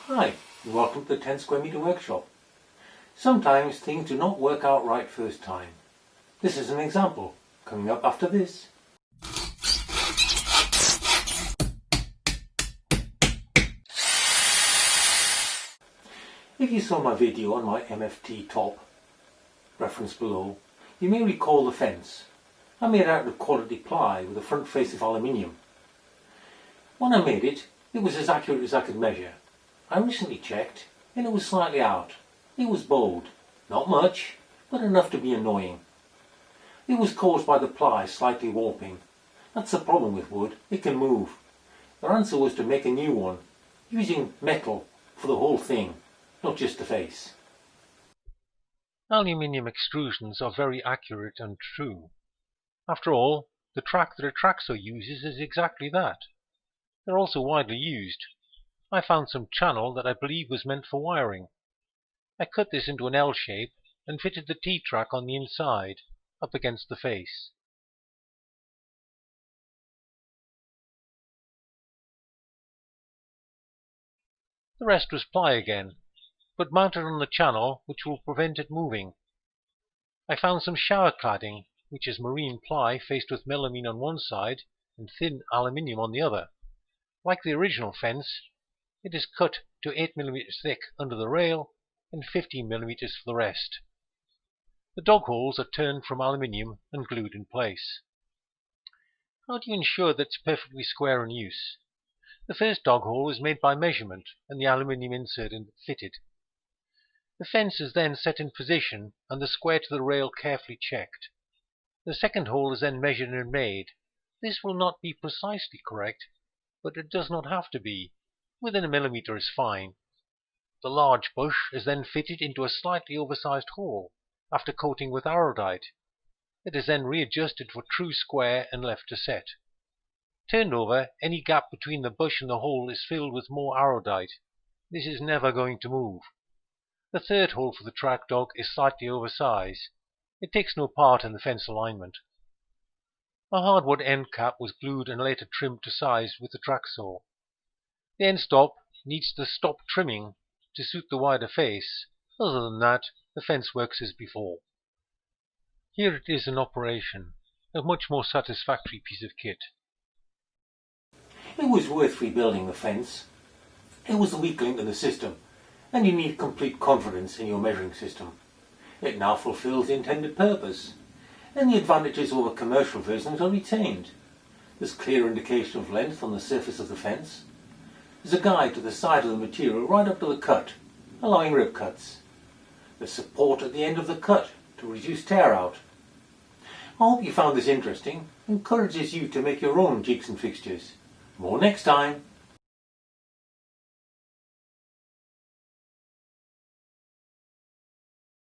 Hi, and welcome to the 10 square meter workshop. Sometimes things do not work out right first time. This is an example, coming up after this. If you saw my video on my MFT top, reference below, you may recall the fence. I made it out of quality ply with a front face of aluminium. When I made it, it was as accurate as I could measure. I recently checked, and it was slightly out. It was bowed. Not much, but enough to be annoying. It was caused by the ply slightly warping. That's the problem with wood, it can move. Their answer was to make a new one, using metal for the whole thing, not just the face. Aluminium extrusions are very accurate and true. After all, the track that a tracksaw uses is exactly that. They're also widely used. I found some channel that I believe was meant for wiring. I cut this into an L shape and fitted the T-track on the inside, up against the face. The rest was ply again, but mounted on the channel which will prevent it moving. I found some shower cladding, which is marine ply faced with melamine on one side and thin aluminium on the other. Like the original fence, it is cut to 8 mm thick under the rail and 15 mm for the rest. The dog holes are turned from aluminium and glued in place. How do you ensure that it's perfectly square in use? The first dog hole is made by measurement and the aluminium insert fitted. The fence is then set in position and the square to the rail carefully checked. The second hole is then measured and made. This will not be precisely correct, but it does not have to be. Within a millimeter is fine. The large bush is then fitted into a slightly oversized hole after coating with araldite. It is then readjusted for true square and left to set. Turned over, any gap between the bush and the hole is filled with more araldite. This is never going to move. The third hole for the track dog is slightly oversized. It takes no part in the fence alignment. A hardwood end cap was glued and later trimmed to size with the track saw. The end stop needs the stop trimming to suit the wider face. Other than that, the fence works as before. Here it is in operation, a much more satisfactory piece of kit. It was worth rebuilding the fence. It was the weak link in the system, and you need complete confidence in your measuring system. It now fulfills the intended purpose, and the advantages over commercial versions are retained. There's clear indication of length on the surface of the fence. There's a guide to the side of the material right up to the cut, allowing rib cuts. There's support at the end of the cut to reduce tear out. I hope you found this interesting, encourages you to make your own jigs and fixtures. More next time.